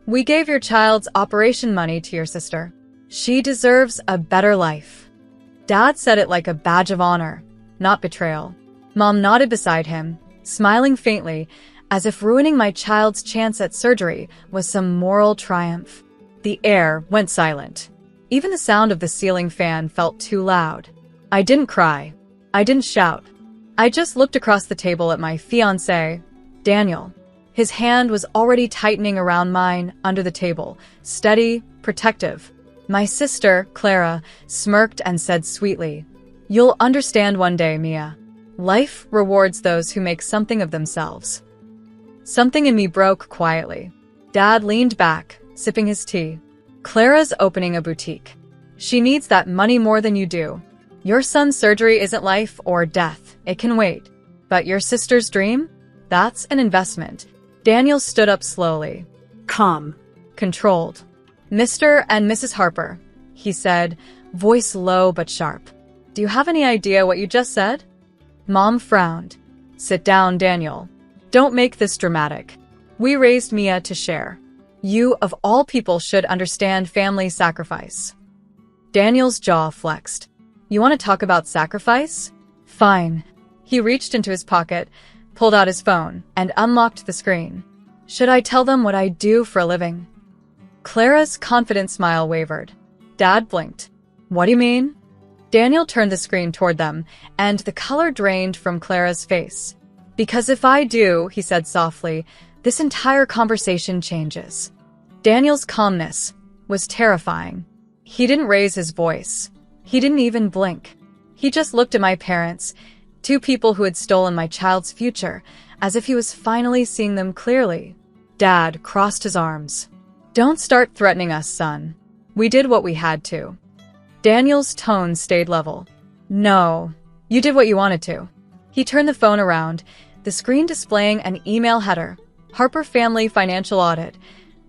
We gave your child's operation money to your sister. She deserves a better life. Dad said it like a badge of honor, not betrayal. Mom nodded beside him, smiling faintly, as if ruining my child's chance at surgery was some moral triumph. The air went silent. Even the sound of the ceiling fan felt too loud. I didn't cry. I didn't shout. I just looked across the table at my fiancé, Daniel. His hand was already tightening around mine under the table, steady, protective. My sister, Clara, smirked and said sweetly, "You'll understand one day, Mia. Life rewards those who make something of themselves." Something in me broke quietly. Dad leaned back, sipping his tea. "Clara's opening a boutique. She needs that money more than you do. Your son's surgery isn't life or death. It can wait. But your sister's dream? That's an investment." Daniel stood up slowly. Calm. Controlled. "Mr. and Mrs. Harper," he said, voice low but sharp. "Do you have any idea what you just said?" Mom frowned. "Sit down, Daniel. Don't make this dramatic. We raised Mia to share. You, of all people, should understand family sacrifice." Daniel's jaw flexed. "You want to talk about sacrifice? Fine." He reached into his pocket, pulled out his phone, and unlocked the screen. "Should I tell them what I do for a living?" Clara's confident smile wavered. Dad blinked. "What do you mean?" Daniel turned the screen toward them, and the color drained from Clara's face. "Because if I do," he said softly, "this entire conversation changes." Daniel's calmness was terrifying. He didn't raise his voice. He didn't even blink. He just looked at my parents, two people who had stolen my child's future, as if he was finally seeing them clearly. Dad crossed his arms. "Don't start threatening us, son. We did what we had to." Daniel's tone stayed level. "No, you did what you wanted to." He turned the phone around, the screen displaying an email header. "Harper Family Financial Audit.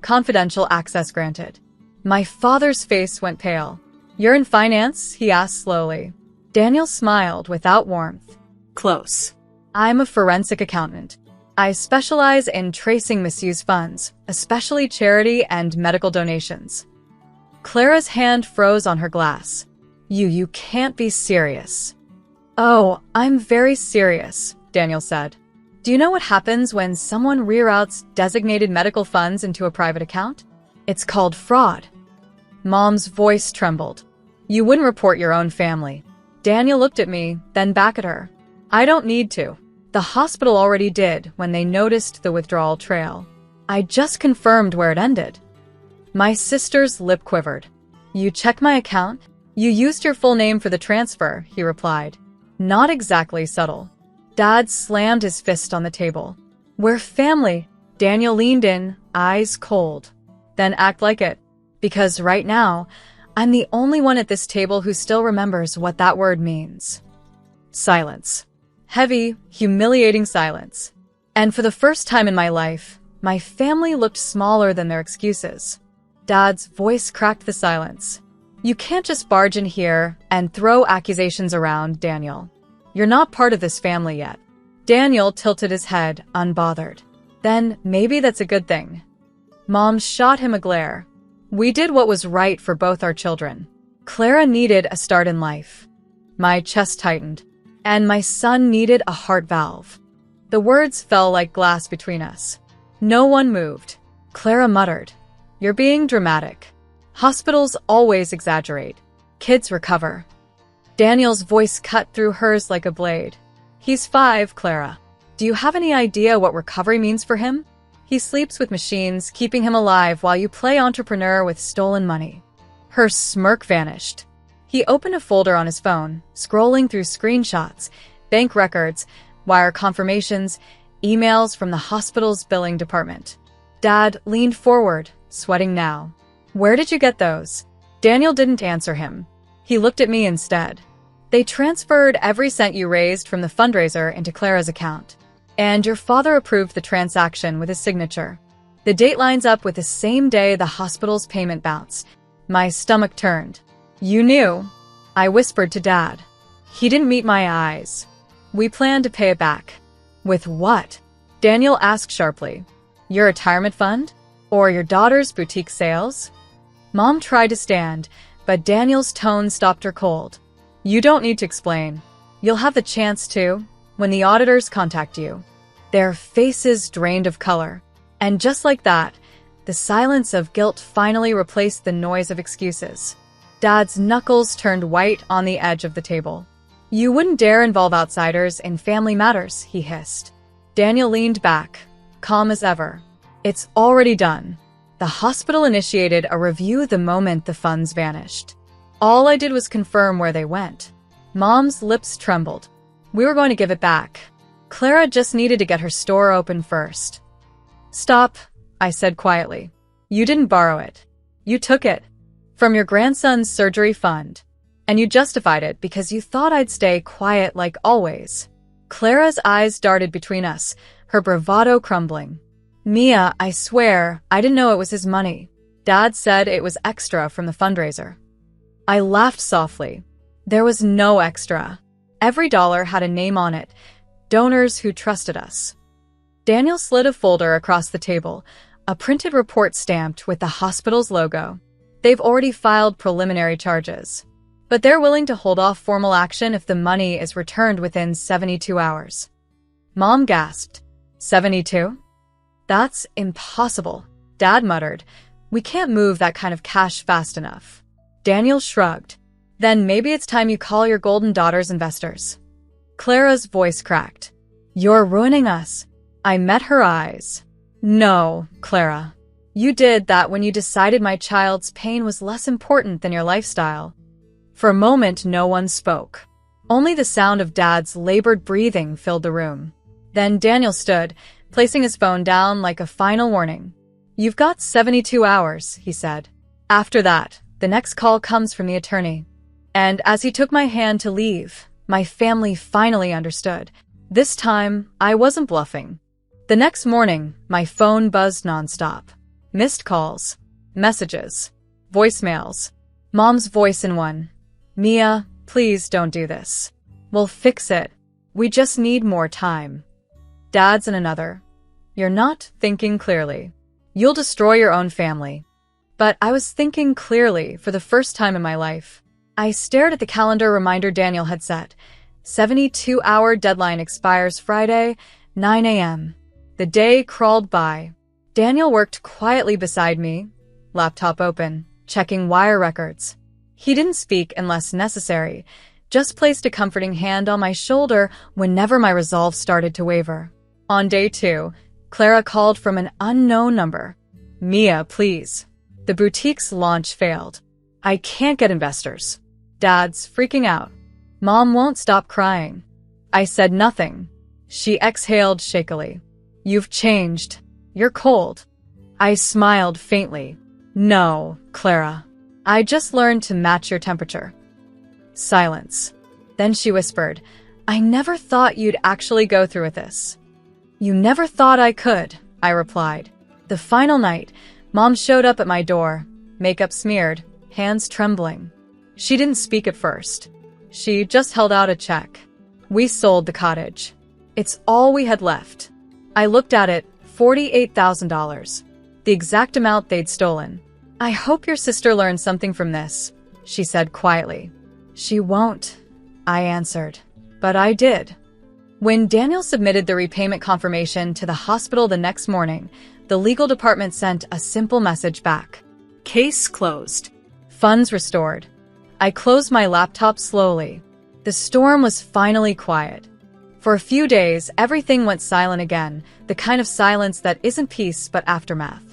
Confidential access granted." My father's face went pale. "You're in finance?" he asked slowly. Daniel smiled without warmth. Close. "I'm a forensic accountant. I specialize in tracing misused funds, especially charity and medical donations." Clara's hand froze on her glass. You can't be serious." "Oh, I'm very serious," Daniel said. "Do you know what happens when someone reroutes designated medical funds into a private account? It's called fraud." Mom's voice trembled. "You wouldn't report your own family." Daniel looked at me, then back at her. "I don't need to. The hospital already did when they noticed the withdrawal trail. I just confirmed where it ended." My sister's lip quivered. "You checked my account? You used your full name for the transfer," he replied. Not exactly subtle. Dad slammed his fist on the table. "We're family." Daniel leaned in, eyes cold. "Then act like it. Because right now, I'm the only one at this table who still remembers what that word means." Silence. Heavy, humiliating silence. And for the first time in my life, my family looked smaller than their excuses. Dad's voice cracked the silence. "You can't just barge in here and throw accusations around, Daniel. You're not part of this family yet." Daniel tilted his head, unbothered. "Then maybe that's a good thing." Mom shot him a glare. "We did what was right for both our children. Clara needed a start in life." My chest tightened. "And my son needed a heart valve." The words fell like glass between us. No one moved. Clara muttered, "You're being dramatic. Hospitals always exaggerate. Kids recover." Daniel's voice cut through hers like a blade. "He's 5, Clara. Do you have any idea what recovery means for him? He sleeps with machines, keeping him alive while you play entrepreneur with stolen money." Her smirk vanished. He opened a folder on his phone, scrolling through screenshots, bank records, wire confirmations, emails from the hospital's billing department. Dad leaned forward, sweating now. "Where did you get those?" Daniel didn't answer him. He looked at me instead. "They transferred every cent you raised from the fundraiser into Clara's account. And your father approved the transaction with his signature. The date lines up with the same day the hospital's payment bounced." My stomach turned. "You knew?" I whispered to Dad. He didn't meet my eyes. "We plan to pay it back." "With what?" Daniel asked sharply. "Your retirement fund? Or your daughter's boutique sales? Mom tried to stand, but Daniel's tone stopped her cold. You don't need to explain. You'll have the chance to, when the auditors contact you. Their faces drained of color. And just like that, the silence of guilt finally replaced the noise of excuses. Dad's knuckles turned white on the edge of the table. You wouldn't dare involve outsiders in family matters, he hissed. Daniel leaned back, calm as ever. It's already done. The hospital initiated a review the moment the funds vanished. All I did was confirm where they went. Mom's lips trembled. We were going to give it back. Clara just needed to get her store open first. Stop, I said quietly. You didn't borrow it. You took it. From your grandson's surgery fund. And you justified it because you thought I'd stay quiet like always. Clara's eyes darted between us, her bravado crumbling. Mia, I swear, I didn't know it was his money. Dad said it was extra from the fundraiser. I laughed softly. There was no extra. Every dollar had a name on it. Donors who trusted us. Daniel slid a folder across the table, a printed report stamped with the hospital's logo. They've already filed preliminary charges. But they're willing to hold off formal action if the money is returned within 72 hours. Mom gasped. 72? That's impossible, Dad muttered. We can't move that kind of cash fast enough. Daniel shrugged. Then maybe it's time you call your golden daughter's investors. Clara's voice cracked. You're ruining us. I met her eyes. No, Clara. You did that when you decided my child's pain was less important than your lifestyle. For a moment, no one spoke. Only the sound of Dad's labored breathing filled the room. Then Daniel stood, placing his phone down like a final warning. You've got 72 hours, he said. After that, the next call comes from the attorney. And as he took my hand to leave, my family finally understood. This time, I wasn't bluffing. The next morning, my phone buzzed nonstop. Missed calls, messages, voicemails. Mom's voice in one. Mia, please don't do this. We'll fix it. We just need more time. Dad's in another. You're not thinking clearly. You'll destroy your own family. But I was thinking clearly for the first time in my life. I stared at the calendar reminder Daniel had set. 72-hour deadline expires Friday, 9 a.m. The day crawled by. Daniel worked quietly beside me, laptop open, checking wire records. He didn't speak unless necessary, just placed a comforting hand on my shoulder whenever my resolve started to waver. On day 2, Clara called from an unknown number. Mia, please. The boutique's launch failed. I can't get investors. Dad's freaking out. Mom won't stop crying. I said nothing. She exhaled shakily. You've changed. You're cold. I smiled faintly. No, Clara. I just learned to match your temperature. Silence. Then she whispered, I never thought you'd actually go through with this. You never thought I could, I replied. The final night, Mom showed up at my door, makeup smeared, hands trembling. She didn't speak at first. She just held out a check. We sold the cottage. It's all we had left. I looked at it, $48,000. The exact amount they'd stolen. I hope your sister learned something from this, she said quietly. She won't, I answered. But I did. When Daniel submitted the repayment confirmation to the hospital the next morning, the legal department sent a simple message back. Case closed. Funds restored. I closed my laptop slowly. The storm was finally quiet. For a few days, everything went silent again, the kind of silence that isn't peace but aftermath.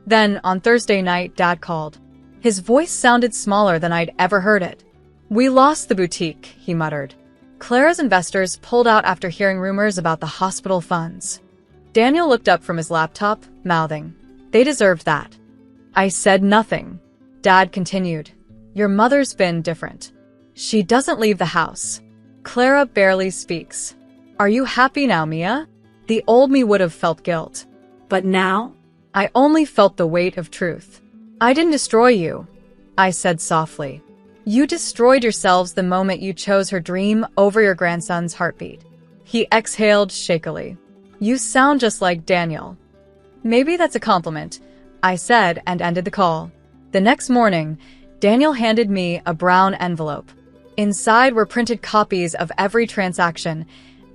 Then, on Thursday night, Dad called. His voice sounded smaller than I'd ever heard it. We lost the boutique, he muttered. Clara's investors pulled out after hearing rumors about the hospital funds. Daniel looked up from his laptop, mouthing, They deserved that. I said nothing. Dad continued. Your mother's been different. She doesn't leave the house. Clara barely speaks. Are you happy now, Mia? The old me would have felt guilt. But now? I only felt the weight of truth. I didn't destroy you, I said softly. You destroyed yourselves the moment you chose her dream over your grandson's heartbeat. He exhaled shakily. You sound just like Daniel. Maybe that's a compliment. I said and ended the call. The next morning, Daniel handed me a brown envelope. Inside were printed copies of every transaction,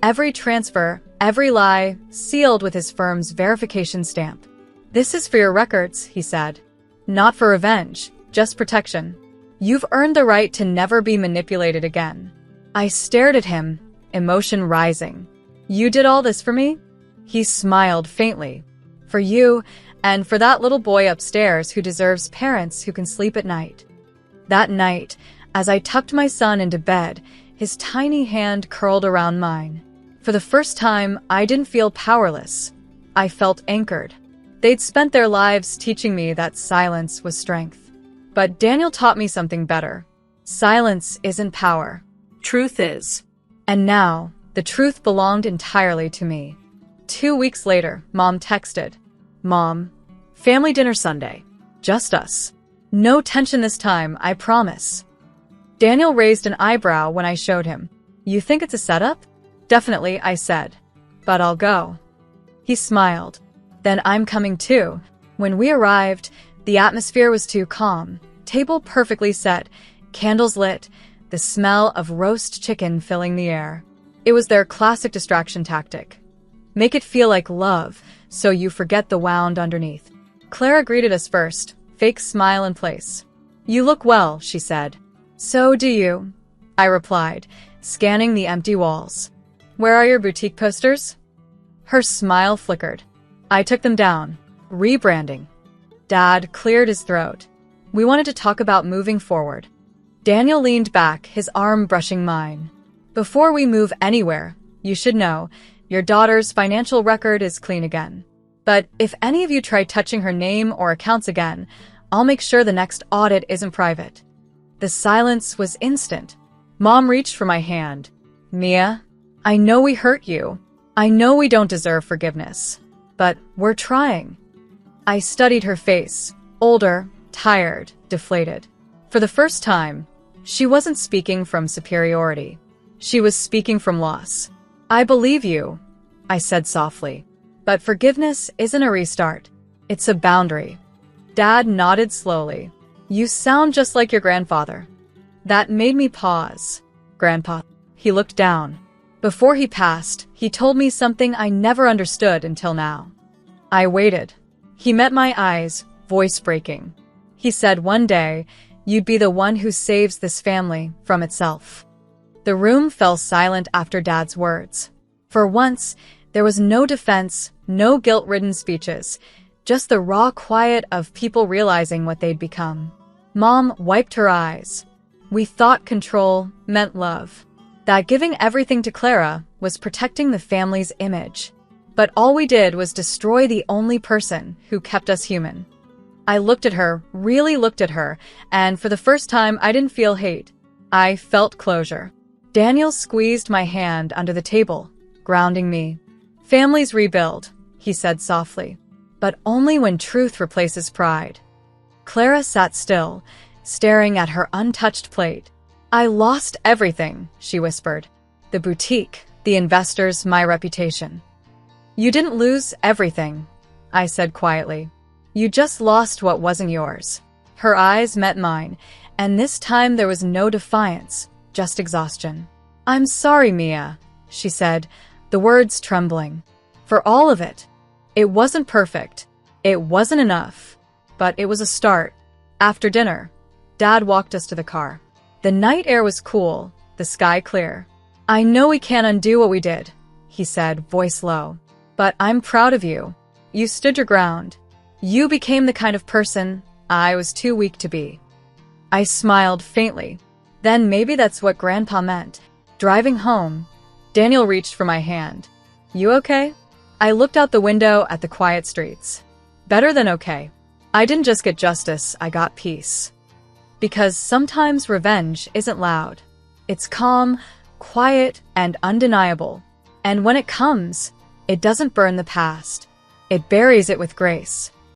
every transfer, every lie, sealed with his firm's verification stamp. "This is for your records," he said. "Not for revenge, just protection. You've earned the right to never be manipulated again." I stared at him, emotion rising. "You did all this for me?" He smiled faintly. "For you, and for that little boy upstairs who deserves parents who can sleep at night." That night, as I tucked my son into bed, his tiny hand curled around mine. For the first time, I didn't feel powerless. I felt anchored. They'd spent their lives teaching me that silence was strength. But Daniel taught me something better. Silence isn't power. Truth is. And now, the truth belonged entirely to me. 2 weeks later, Mom texted. "Mom, family dinner Sunday. Just us. No tension this time, I promise." Daniel raised an eyebrow when I showed him. "You think it's a setup?" "Definitely," I said. "But I'll go." He smiled. "Then I'm coming too." When we arrived, the atmosphere was too calm. Table perfectly set, candles lit, the smell of roast chicken filling the air. It was their classic distraction tactic. Make it feel like love, so you forget the wound underneath. Clara greeted us first, fake smile in place. "You look well," she said. "So do you," I replied, scanning the empty walls. "Where are your boutique posters?" Her smile flickered. I took them down. Rebranding. Dad cleared his throat. We wanted to talk about moving forward. Daniel leaned back, his arm brushing mine. "Before we move anywhere, you should know, your daughter's financial record is clean again. But if any of you try touching her name or accounts again, I'll make sure the next audit isn't private." The silence was instant. Mom reached for my hand. "Mia, I know we hurt you. I know we don't deserve forgiveness. But we're trying." I studied her face, older, tired, deflated. For the first time, she wasn't speaking from superiority. She was speaking from loss. "I believe you," I said softly. "But forgiveness isn't a restart. It's a boundary." Dad nodded slowly. "You sound just like your grandfather." That made me pause. "Grandpa." He looked down. Before he passed, he told me something I never understood until now. I waited. He met my eyes, voice breaking. He said, "One day, you'd be the one who saves this family from itself." The room fell silent after Dad's words. For once, there was no defense, no guilt-ridden speeches, just the raw quiet of people realizing what they'd become. Mom wiped her eyes. We thought control meant love. That giving everything to Clara was protecting the family's image. But all we did was destroy the only person who kept us human. I looked at her, really looked at her, and for the first time I didn't feel hate. I felt closure. Daniel squeezed my hand under the table, grounding me. "Families rebuild," he said softly, "but only when truth replaces pride." Clara sat still, staring at her untouched plate. "I lost everything," she whispered. "The boutique, the investors, my reputation." "You didn't lose everything," I said quietly. "You just lost what wasn't yours." Her eyes met mine, and this time there was no defiance, just exhaustion. "I'm sorry, Mia," she said, the words trembling. "For all of it. It wasn't perfect. It wasn't enough. But it was a start." After dinner, Dad walked us to the car. The night air was cool, the sky clear. "I know we can't undo what we did," he said, voice low. "But I'm proud of you. You stood your ground. You became the kind of person I was too weak to be." I smiled faintly. Then maybe that's what Grandpa meant. Driving home, Daniel reached for my hand. "You okay?" I looked out the window at the quiet streets. Better than okay. I didn't just get justice, I got peace. Because sometimes revenge isn't loud. It's calm, quiet, and undeniable. And when it comes, it doesn't burn the past. It buries it with grace.